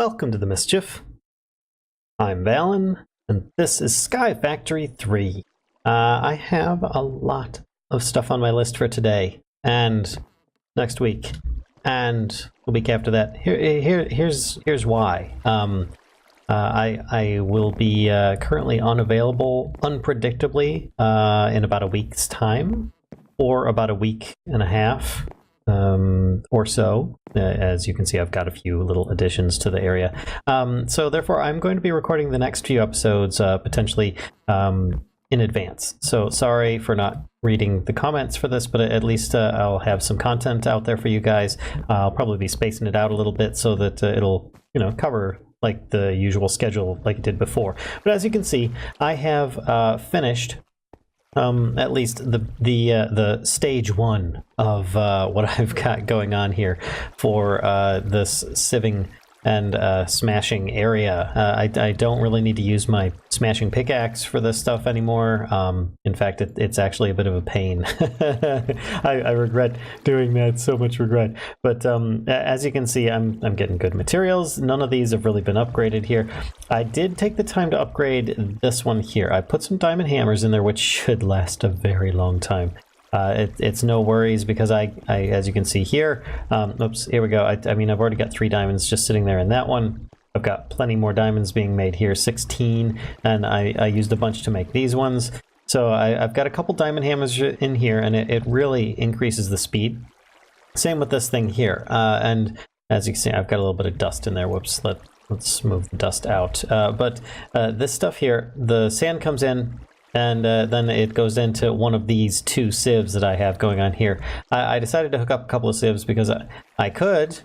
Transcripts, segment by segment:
Welcome to the Mischief. I'm Valen, and this is Sky Factory 3. I have a lot of stuff on my list for today, and next week, and the week after that. Here's why. I will be currently unavailable unpredictably in about a week's time, or about a week and a half. Or so. As you can see, I've got a few little additions to the area. So therefore, I'm going to be recording the next few episodes potentially in advance. So sorry for not reading the comments for this, but at least I'll have some content out there for you guys. I'll probably be spacing it out a little bit so that it'll, cover like the usual schedule like it did before. But as you can see, I have finished at least the stage one of what I've got going on here for this sieving and smashing area. I don't really need to use my smashing pickaxe for this stuff anymore. In fact, it's actually a bit of a pain. I regret doing that, so much regret. But as you can see, I'm getting good materials. None of these have really been upgraded here. I did take the time to upgrade this one here. I put some diamond hammers in there, which should last a very long time. It's no worries because I as you can see here, oops, here we go. I mean, I've already got 3 diamonds just sitting there in that one. I've got plenty more diamonds being made here, 16, and I used a bunch to make these ones. So I've got a couple diamond hammers in here, and it really increases the speed. Same with this thing here, and as you can see, I've got a little bit of dust in there. Whoops, let's move the dust out. But this stuff here, the sand comes in, and then it goes into one of these 2 sieves that I have going on here. I decided to hook up a couple of sieves because I could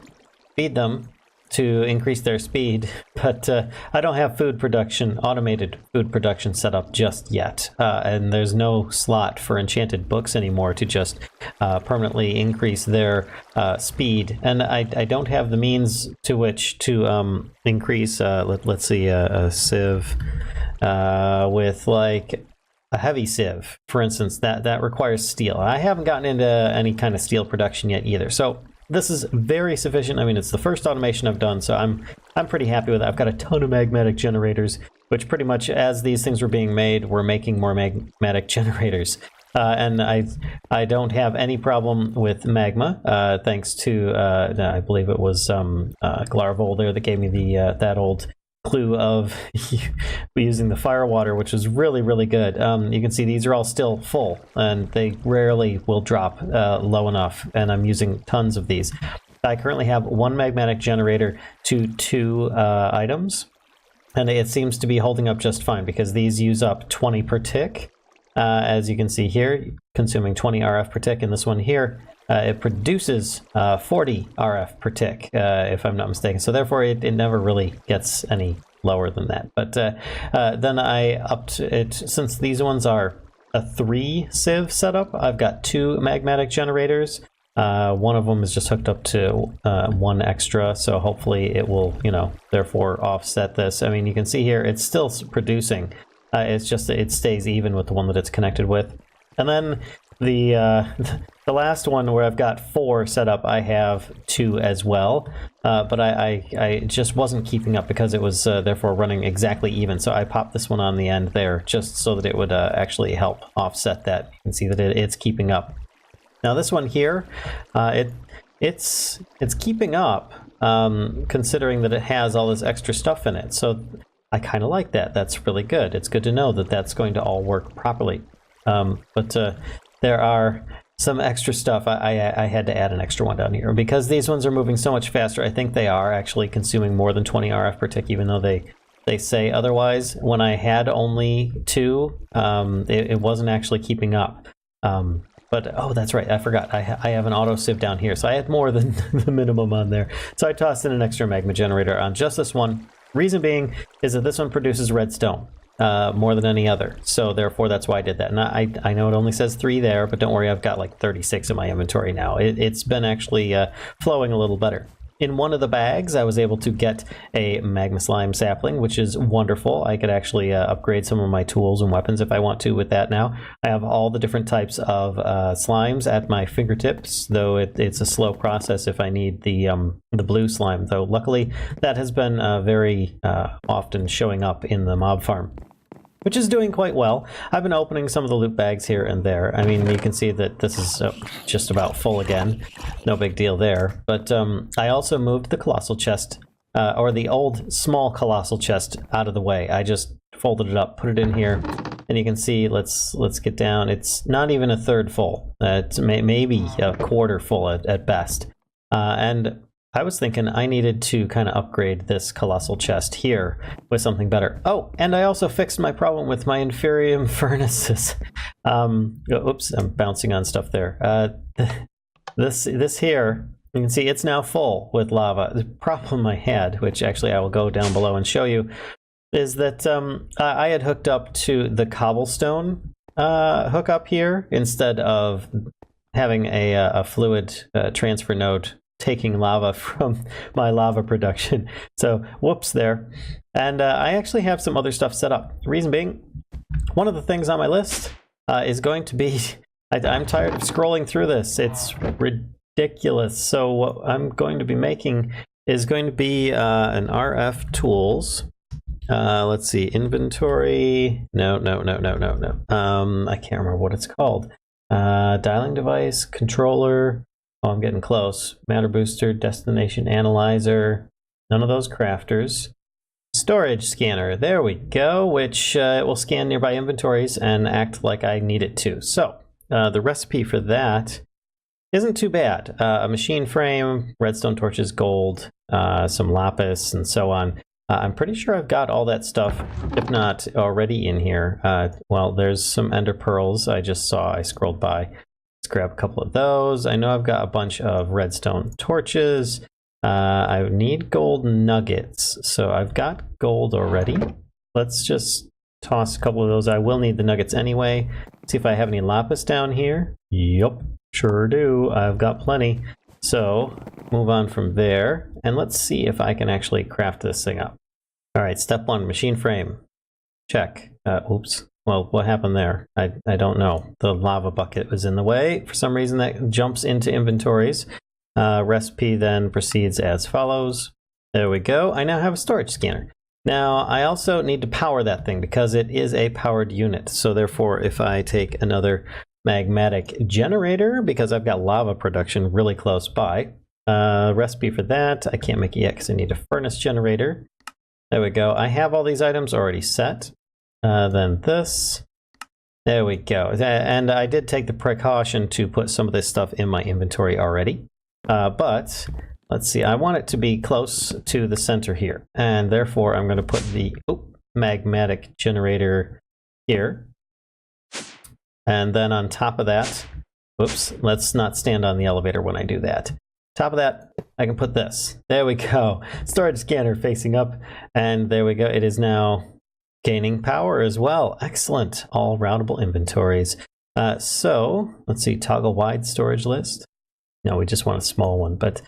feed them to increase their speed, but I don't have automated food production set up just yet. And there's no slot for enchanted books anymore to just permanently increase their speed. And I don't have the means to which to increase, let's see, a sieve with like a heavy sieve, for instance, that requires steel. I haven't gotten into any kind of steel production yet either. So this is very sufficient. I mean, it's the first automation I've done, so I'm pretty happy with it. I've got a ton of magmatic generators, which pretty much as these things were being made, we're making more magmatic generators. And I don't have any problem with magma, thanks to, I believe it was Glarvol there that gave me the that old clue of using the fire water, which is really, really good. You can see these are all still full, and they rarely will drop low enough, and I'm using tons of these. I currently have 1 magmatic generator to 2 items, and it seems to be holding up just fine because these use up 20 per tick. As you can see here, consuming 20 RF per tick, and this one here, it produces 40 RF per tick, if I'm not mistaken. So therefore, it never really gets any lower than that. But then I upped it, since these ones are a 3 sieve setup, I've got 2 magmatic generators. One of them is just hooked up to 1 extra, so hopefully it will, therefore offset this. I mean, you can see here, it's still producing. It's just that it stays even with the one that it's connected with. And then the last one where I've got 4 set up, I have 2 as well, but I just wasn't keeping up because it was therefore running exactly even. So I popped this one on the end there just so that it would actually help offset that. You can see that it's keeping up. Now this one here, it's keeping up considering that it has all this extra stuff in it. So I kind of like that. That's really good. It's good to know that that's going to all work properly. But there are some extra stuff. I had to add an extra one down here because these ones are moving so much faster. I think they are actually consuming more than 20 RF per tick, even though they say otherwise. When I had only 2, it wasn't actually keeping up. But oh, that's right, I forgot. I have an auto sieve down here, so I had more than the minimum on there. So I tossed in an extra magma generator on just this one. Reason being is that this one produces redstone more than any other, so therefore that's why I did that. And I know it only says 3 there, but don't worry, I've got like 36 in my inventory now. It's been actually flowing a little better. in one of the bags, I was able to get a magma slime sapling, which is wonderful. I could actually upgrade some of my tools and weapons if I want to with that now. I have all the different types of slimes at my fingertips, though it's a slow process if I need the blue slime. Though luckily, that has been very often showing up in the mob farm, which is doing quite well. I've been opening some of the loot bags here and there. I mean, you can see that this is just about full again. No big deal there. But I also moved the colossal chest, or the old small colossal chest, out of the way. I just folded it up, put it in here, and you can see, let's get down. It's not even a third full. It's maybe a quarter full at best. And I was thinking I needed to kind of upgrade this colossal chest here with something better. Oh, and I also fixed my problem with my inferium furnaces. Oops, I'm bouncing on stuff there. This here, you can see it's now full with lava. The problem I had, which actually I will go down below and show you, is that I had hooked up to the cobblestone hookup here instead of having a fluid transfer node taking lava from my lava production. So whoops there. And I actually have some other stuff set up. The reason being, one of the things on my list is going to be, I'm tired of scrolling through this. It's ridiculous. So what I'm going to be making is going to be an RF tools. Let's see, inventory. No. I can't remember what it's called. Dialing device, controller. Oh, I'm getting close. Matter booster, destination analyzer. None of those crafters. Storage scanner. There we go, which it will scan nearby inventories and act like I need it to. So the recipe for that isn't too bad. A machine frame, redstone torches, gold, some lapis, and so on. I'm pretty sure I've got all that stuff, if not already in here. Well, there's some ender pearls I just saw. I scrolled by. Let's grab a couple of those. I know I've got a bunch of redstone torches. I need gold nuggets. So I've got gold already. Let's just toss a couple of those. I will need the nuggets anyway. See if I have any lapis down here. Yup, sure do. I've got plenty. So move on from there. And let's see if I can actually craft this thing up. All right, step one, machine frame. Check. Oops. Well, what happened there? I don't know. The lava bucket was in the way. For some reason, that jumps into inventories. Recipe then proceeds as follows. There we go. I now have a storage scanner. Now, I also need to power that thing because it is a powered unit. So therefore, if I take another magmatic generator, because I've got lava production really close by, recipe for that, I can't make it yet because I need a furnace generator. There we go. I have all these items already set. Then this. There we go. And I did take the precaution to put some of this stuff in my inventory already. But let's see. I want it to be close to the center here. And therefore, I'm going to put the magmatic generator here. And then on top of that, oops, let's not stand on the elevator when I do that. Top of that, I can put this. There we go. Storage scanner facing up. And there we go. It is now gaining power as well. Excellent. All routable inventories. So let's see, toggle wide storage list. No, we just want a small one, but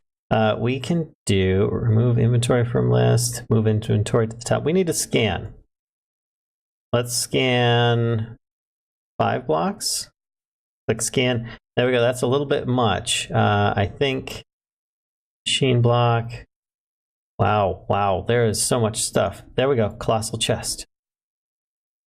we can do remove inventory from list, move inventory to the top. We need to scan. Let's scan 5 blocks. Click scan. There we go. That's a little bit much. I think machine block. Wow. There is so much stuff. There we go. Colossal chest.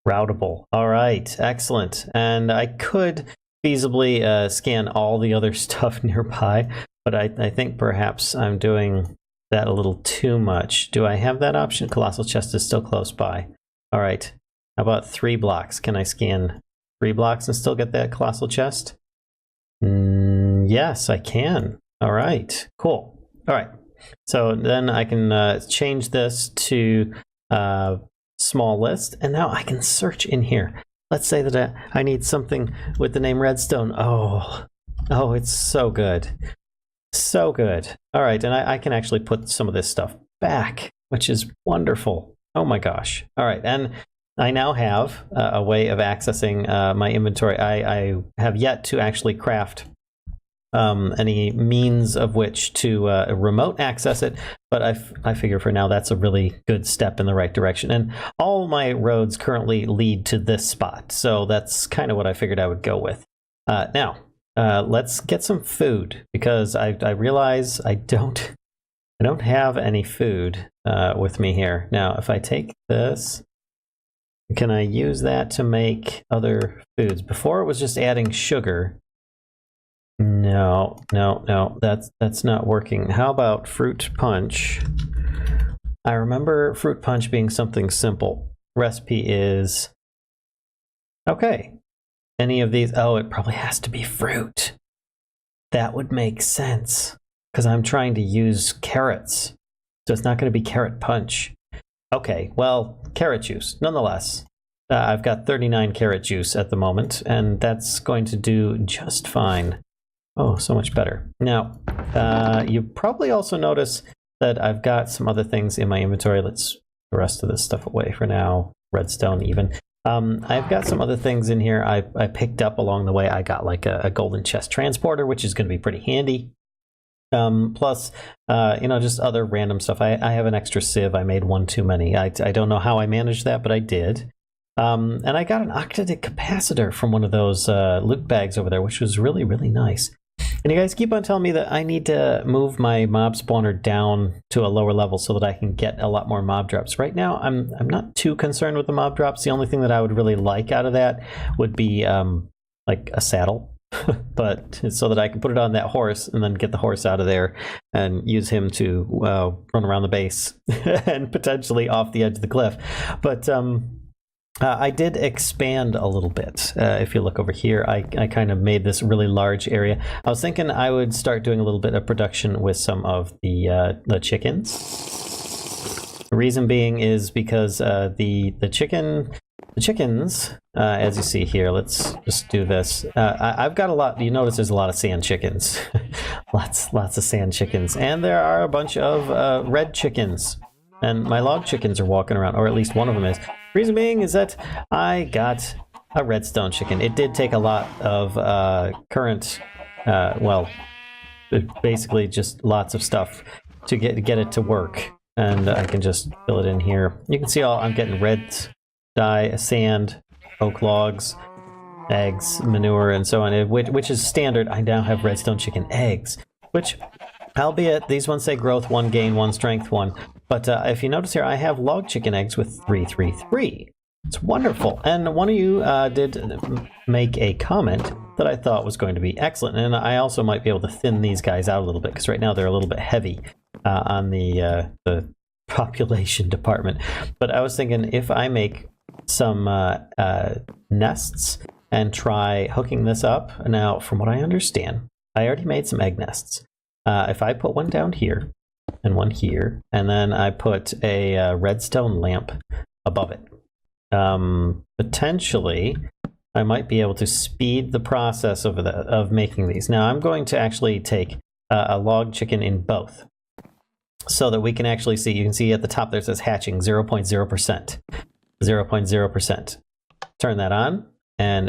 Routable. All right, excellent. And I could feasibly scan all the other stuff nearby, but I think perhaps I'm doing that a little too much. Do I have that option? Colossal chest is still close by. All right, how about 3 blocks? Can I scan 3 blocks and still get that colossal chest? Yes, I can. All right, cool. All right, so then I can change this to small list, and now I can search in here. Let's say that I need something with the name redstone. Oh, it's so good. So good. All right, and I can actually put some of this stuff back, which is wonderful. Oh my gosh. All right, and I now have a way of accessing my inventory. I have yet to actually craft any means of which to remote access it, but I figure for now that's a really good step in the right direction. And all my roads currently lead to this spot, so that's kind of what I figured I would go with. Now, let's get some food, because I realize I don't have any food with me here. Now, if I take this, can I use that to make other foods? Before it was just adding sugar. No, that's not working. How about fruit punch? I remember fruit punch being something simple. Recipe is... okay. Any of these... oh, it probably has to be fruit. That would make sense, because I'm trying to use carrots. So it's not going to be carrot punch. Okay, well, carrot juice, nonetheless. I've got 39 carrot juice at the moment, and that's going to do just fine. Oh, so much better. Now, you probably also notice that I've got some other things in my inventory. Let's put the rest of this stuff away for now. Redstone even. I've got some other things in here I picked up along the way. I got like a golden chest transporter, which is going to be pretty handy. Plus, just other random stuff. I have an extra sieve. I made one too many. I don't know how I managed that, but I did. And I got an octadic capacitor from one of those loot bags over there, which was really, really nice. And you guys keep on telling me that I need to move my mob spawner down to a lower level so that I can get a lot more mob drops. Right now, I'm not too concerned with the mob drops. The only thing that I would really like out of that would be like a saddle, but so that I can put it on that horse and then get the horse out of there and use him to run around the base and potentially off the edge of the cliff. But I did expand a little bit. If you look over here, I kind of made this really large area. I was thinking I would start doing a little bit of production with some of the chickens. The reason being is because the chickens, as you see here, let's just do this. I've got a lot. You notice there's a lot of sand chickens, lots of sand chickens, and there are a bunch of red chickens. And my log chickens are walking around, or at least one of them is. Reason being is that I got a redstone chicken. It did take a lot of current, basically just lots of stuff to get it to work. And I can just fill it in here. You can see I'm getting red dye, sand, oak logs, eggs, manure, and so on, which is standard. I now have redstone chicken eggs, which, albeit these ones say growth 1, gain 1, strength 1. But if you notice here, I have log chicken eggs with 333. It's wonderful. And one of you did make a comment that I thought was going to be excellent. And I also might be able to thin these guys out a little bit, because right now they're a little bit heavy on the population department. But I was thinking if I make some nests and try hooking this up. Now, from what I understand, I already made some egg nests. If I put one down here, and one here, and then I put a redstone lamp above it. Potentially, I might be able to speed the process of making these. Now, I'm going to actually take a log chicken in both, so that we can actually see. You can see at the top there it says hatching 0.0%. 0.0%. Turn that on, and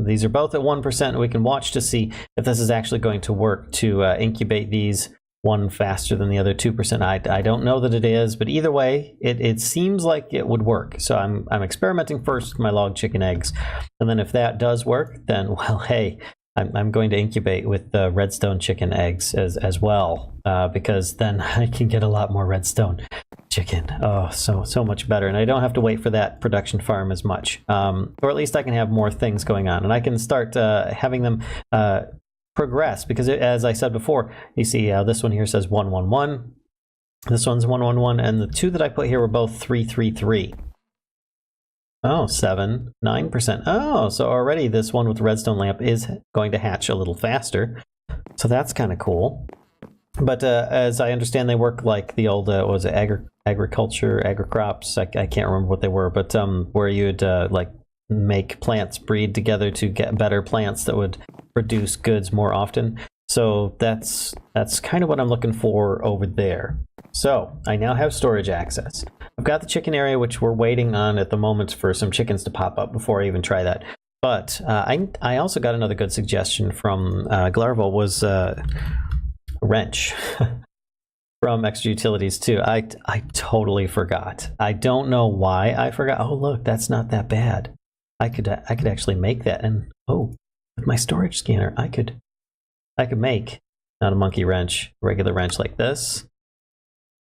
these are both at 1%, and we can watch to see if this is actually going to work to incubate these, one faster than the other, 2%. I don't know that it is, but either way, it seems like it would work. So I'm experimenting first with my log chicken eggs, and then if that does work, then, well, hey, I'm going to incubate with the redstone chicken eggs as well, because then I can get a lot more redstone chicken. Oh, so much better, and I don't have to wait for that production farm as much, or at least I can have more things going on, and I can start having them progress, because as I said before, you see this one here says 111, this one's 111, and the two that I put here were both 333. Oh, 7, 9%. Oh, so already this one with the redstone lamp is going to hatch a little faster, so that's kind of cool. But as I understand, they work like the old what was it, agri-crops, I can't remember what they were, but where you'd like make plants breed together to get better plants that would produce goods more often. So that's kind of what I'm looking for over there. So I now have storage access. I've got the chicken area, which we're waiting on at the moment for some chickens to pop up before I even try that. But I also got another good suggestion from Glarvel was a wrench from Extra Utilities too. I totally forgot. I don't know why I forgot. Oh look, that's not that bad. I could actually make that, and oh, with my storage scanner, I could make not a monkey wrench, a regular wrench like this.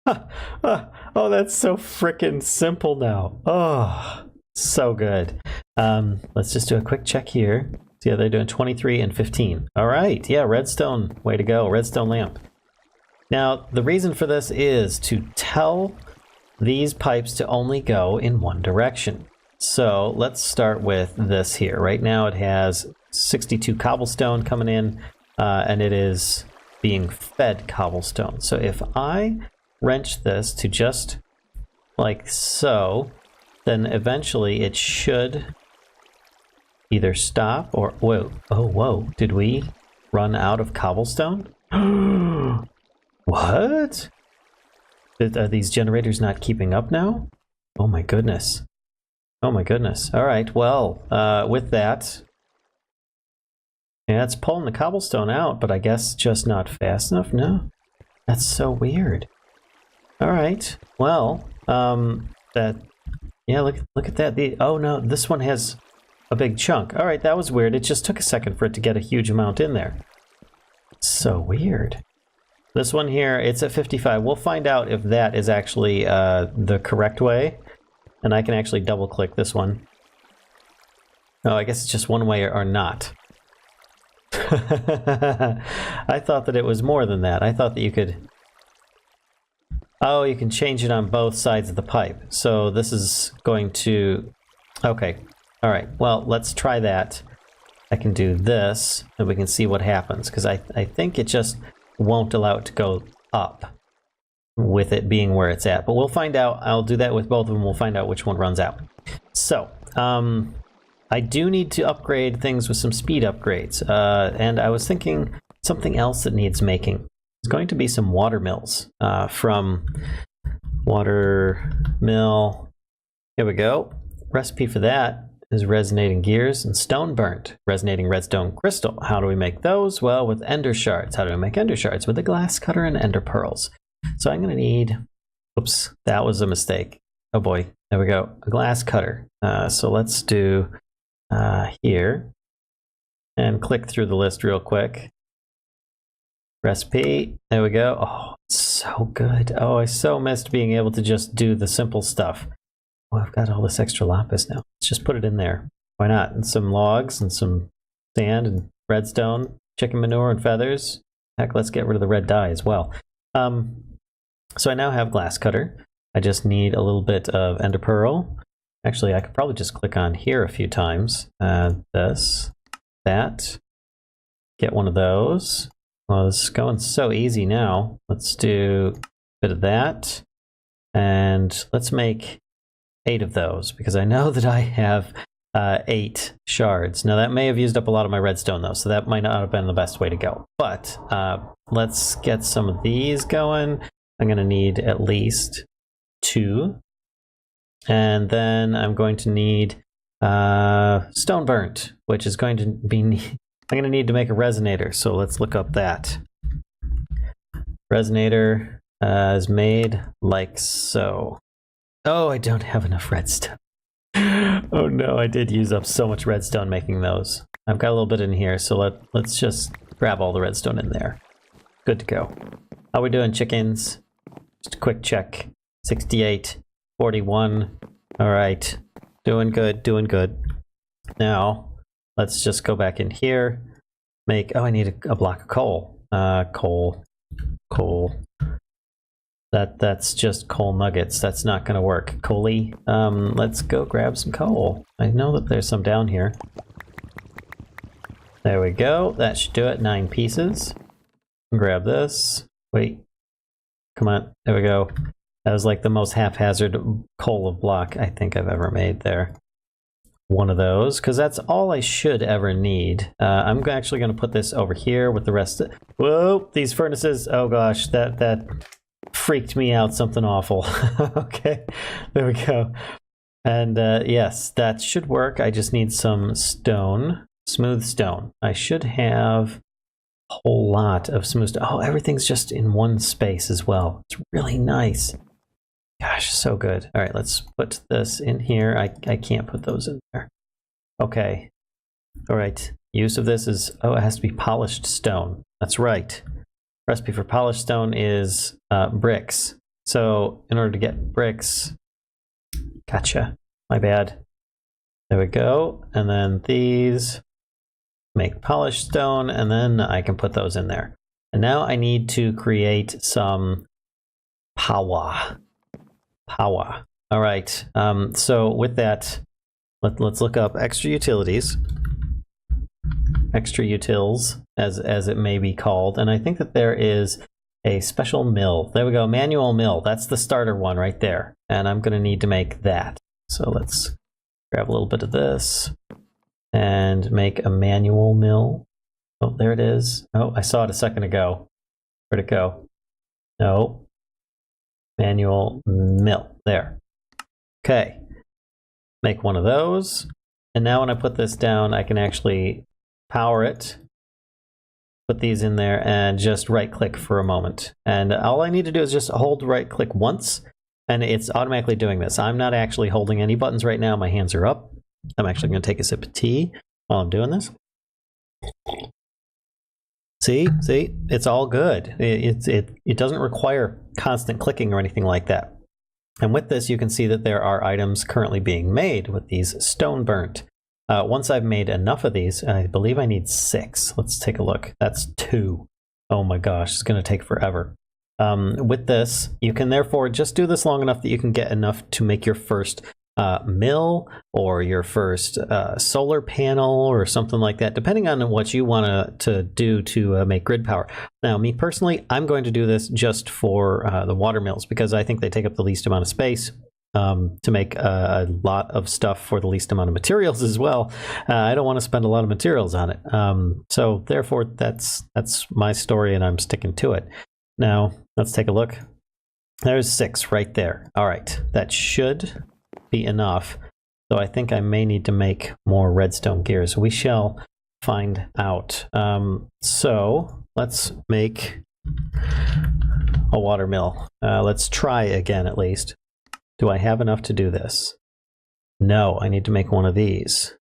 Oh, that's so frickin' simple now. Oh, so good. Let's just do a quick check here. So yeah, they're doing 23 and 15. All right, yeah, redstone, way to go, redstone lamp. Now, the reason for this is to tell these pipes to only go in one direction. So let's start with this here. Right now it has 62 cobblestone coming in, and it is being fed cobblestone. So if I wrench this to just like so, then eventually it should either stop or... Whoa, oh, whoa, did we run out of cobblestone? What? Are these generators not keeping up now? Oh my goodness. Oh my goodness. All right, well, with that, yeah, it's pulling the cobblestone out, but I guess just not fast enough? No? That's so weird. All right, well, yeah, look at that. Oh no, this one has a big chunk. All right, that was weird. It just took a second for it to get a huge amount in there. So weird. This one here, it's at 55. We'll find out if that is actually the correct way. And I can actually double click this one. Oh, I guess it's just one way or not. I thought that it was more than that. I thought that you could... Oh, you can change it on both sides of the pipe. So this is going to... Okay. All right. Well, let's try that. I can do this, and we can see what happens. Because I think it just won't allow it to go up with it being where it's at. But we'll find out. I'll do that with both of them. We'll find out which one runs out. So, I do need to upgrade things with some speed upgrades. And I was thinking something else that needs making. It's going to be some water mills from water mill. Here we go. Recipe for that is resonating gears and stone burnt. Resonating redstone crystal. How do we make those? Well, with ender shards. How do we make ender shards? With a glass cutter and ender pearls. So I'm going to need... Oops, that was a mistake. Oh boy. There we go. A glass cutter. So let's do here. And click through the list real quick. Recipe. There we go. Oh, it's so good. Oh, I so missed being able to just do the simple stuff. Oh, I've got all this extra lapis now. Let's just put it in there. Why not? And some logs and some sand and redstone, chicken manure and feathers. Heck, let's get rid of the red dye as well. So I now have glass cutter. I just need a little bit of ender pearl. Actually, I could probably just click on here a few times. This, that. Get one of those. Well, it's going so easy now. Let's do a bit of that. And let's make 8 of those, because I know that I have 8 shards. Now, that may have used up a lot of my redstone, though, so that might not have been the best way to go. But let's get some of these going. I'm going to need at least 2. And then I'm going to need stone burnt, which is going to be... I'm going to need to make a resonator, so let's look up that. Resonator is made like so. Oh, I don't have enough redstone. Oh no, I did use up so much redstone making those. I've got a little bit in here, so let's just grab all the redstone in there. Good to go. How we doing, chickens? Just a quick check. 68, 41. All right, doing good, doing good. Now, let's just go back in here. Make, oh, I need a block of coal. Coal. That's just coal nuggets. That's not gonna work. Coaly. Let's go grab some coal. I know that there's some down here. There we go. That should do it. 9 pieces. Grab this. Wait. Come on. There we go. That was like the most haphazard coal of block I think I've ever made there. One of those, because that's all I should ever need. I'm actually going to put this over here with the rest of... Whoa! These furnaces! Oh gosh, that freaked me out something awful. Okay, there we go. And yes, that should work. I just need some stone, smooth stone. I should have a whole lot of smooth stone. Oh, everything's just in one space as well. It's really nice. Gosh, so good. All right, let's put this in here. I can't put those in there. Okay. All right. Use of this is, oh, it has to be polished stone. That's right. Recipe for polished stone is bricks. So in order to get bricks, gotcha. My bad. There we go. And then these make polished stone, and then I can put those in there. And now I need to create some power. Power. All right. So with that, let's look up extra utilities. Extra utils, as it may be called. And I think that there is a special mill. There we go. Manual mill. That's the starter one right there. And I'm going to need to make that. So let's grab a little bit of this and make a manual mill. Oh, there it is. Oh, I saw it a second ago. Where'd it go? No. Manual mill. There. Okay. Make one of those. And now when I put this down, I can actually power it. Put these in there and just right click for a moment. And all I need to do is just hold right click once. And it's automatically doing this. I'm not actually holding any buttons right now. My hands are up. I'm actually going to take a sip of tea while I'm doing this. See, it's all good. It doesn't require constant clicking or anything like that. And with this, you can see that there are items currently being made with these stone burnt. Once I've made enough of these, I believe I need 6. Let's take a look. That's 2. Oh my gosh, it's going to take forever. With this, you can therefore just do this long enough that you can get enough to make your first mill or your first solar panel or something like that, depending on what you want to do to make grid power. Now, me personally, I'm going to do this just for the water mills because I think they take up the least amount of space to make a lot of stuff for the least amount of materials as well. I don't want to spend a lot of materials on it. So therefore, that's my story and I'm sticking to it. Now, let's take a look. There's 6 right there. All right, that should be enough. So I think I may need to make more redstone gears. We shall find out. So let's make a water mill. Let's try again at least. Do I have enough to do this? No, I need to make one of these.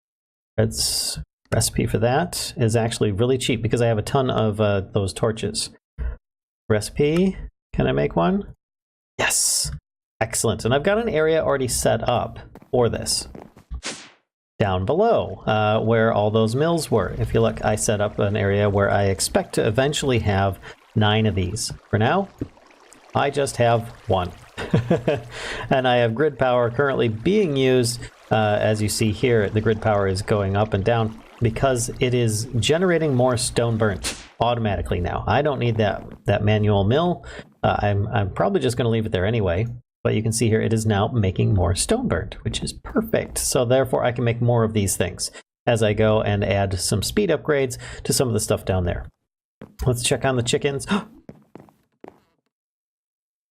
Recipe for that is actually really cheap because I have a ton of those torches. Recipe, can I make one? Yes, excellent. And I've got an area already set up for this. Down below, where all those mills were. If you look, I set up an area where I expect to eventually have 9 of these. For now, I just have 1. And I have grid power currently being used. As you see here, the grid power is going up and down because it is generating more stone burnt automatically now. I don't need that manual mill. I'm probably just going to leave it there anyway. But you can see here it is now making more stone burnt, which is perfect. So therefore I can make more of these things as I go and add some speed upgrades to some of the stuff down there. Let's check on the chickens.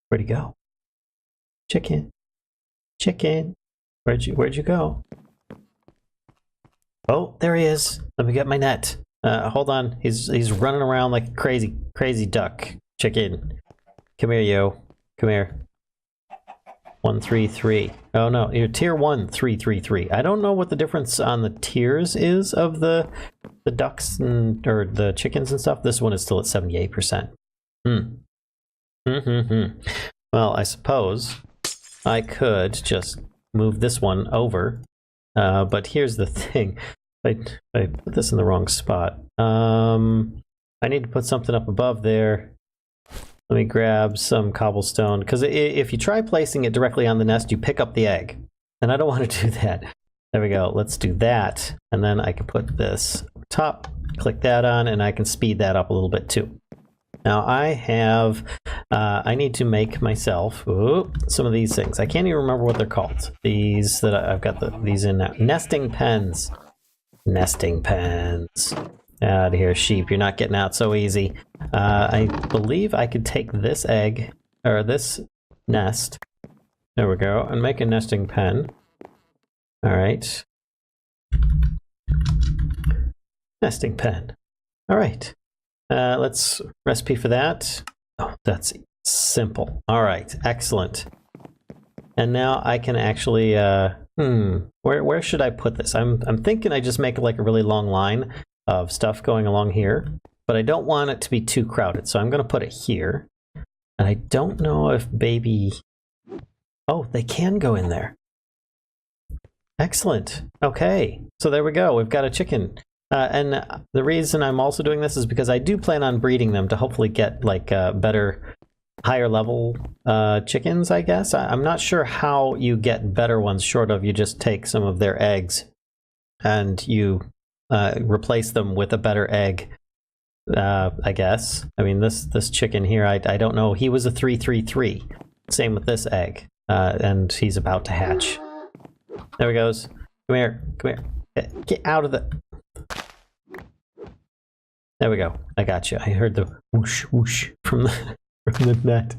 Where'd he go? Chicken. Chicken. Where'd you go? Oh, there he is. Let me get my net. Hold on. He's running around like a crazy duck. Chicken. Come here, yo. Come here. 133. Oh no, you're tier 1 333. I don't know what the difference on the tiers is of the ducks or the chickens and stuff. This one is still at 78%. Well, I suppose I could just move this one over. But here's the thing. I put this in the wrong spot. I need to put something up above there. Let me grab some cobblestone, because if you try placing it directly on the nest, you pick up the egg. And I don't want to do that. There we go. Let's do that. And then I can put this up top, click that on, and I can speed that up a little bit too. Now I have, I need to make myself some of these things. I can't even remember what they're called. These that I've got these in now. Nesting pens. Nesting pens. Out of here, sheep. You're not getting out so easy. I believe I could take this egg, or this nest, there we go, and make a nesting pen. All right. Nesting pen. All right. Let's recipe for that. Oh, that's simple. All right, excellent. And now I can actually, where should I put this? I'm thinking I just make like a really long line of stuff going along here, but I don't want it to be too crowded, so I'm going to put it here. And I don't know if baby... Oh, they can go in there. Excellent. Okay, so there we go. We've got a chicken. And the reason I'm also doing this is because I do plan on breeding them to hopefully get like better, higher level chickens, I guess. I'm not sure how you get better ones short of you just take some of their eggs and you replace them with a better egg, I guess. I mean, this chicken here, I don't know. He was a 333. Same with this egg. And he's about to hatch. There he goes. Come here. Come here. Get out of the... There we go. I got you. I heard the whoosh whoosh from the net.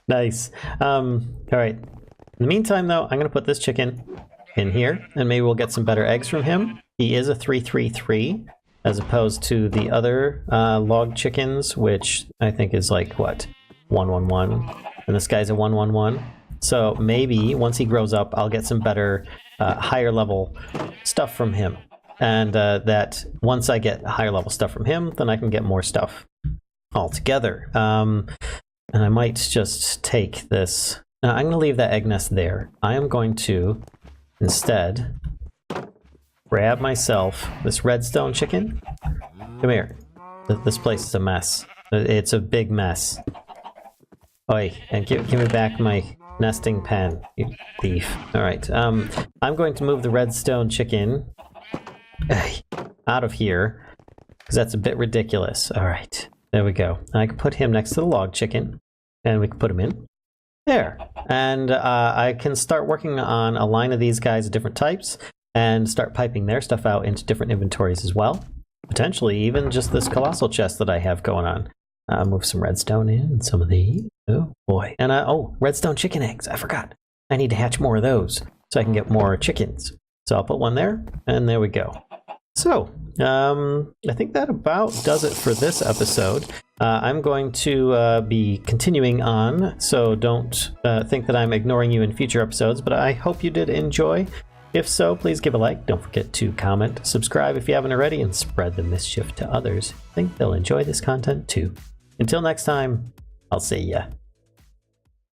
Nice. All right. In the meantime, though, I'm going to put this chicken in here, and maybe we'll get some better eggs from him. He is a 333, as opposed to the other log chickens, which I think is like, what, 111, and this guy's a 111. So maybe once he grows up, I'll get some better, higher level stuff from him. And that once I get higher level stuff from him, then I can get more stuff altogether. And I might just take this. Now, I'm going to leave that egg nest there. I am going to instead grab myself this redstone chicken. Come here. This place is a mess. It's a big mess. Oi, and give me back my nesting pen, you thief. All right. I'm going to move the redstone chicken out of here because that's a bit ridiculous. All right, there we go. And I can put him next to the log chicken, and we can put him in there. And I can start working on a line of these guys of different types and start piping their stuff out into different inventories as well. Potentially even just this colossal chest that I have going on. Move some redstone in, some of these. Oh boy. And oh, redstone chicken eggs. I forgot. I need to hatch more of those so I can get more chickens. So I'll put one there, and there we go. So, I think that about does it for this episode. I'm going to be continuing on, so don't think that I'm ignoring you in future episodes, but I hope you did enjoy. If so, please give a like. Don't forget to comment, subscribe if you haven't already, and spread the mischief to others. I think they'll enjoy this content too. Until next time, I'll see ya.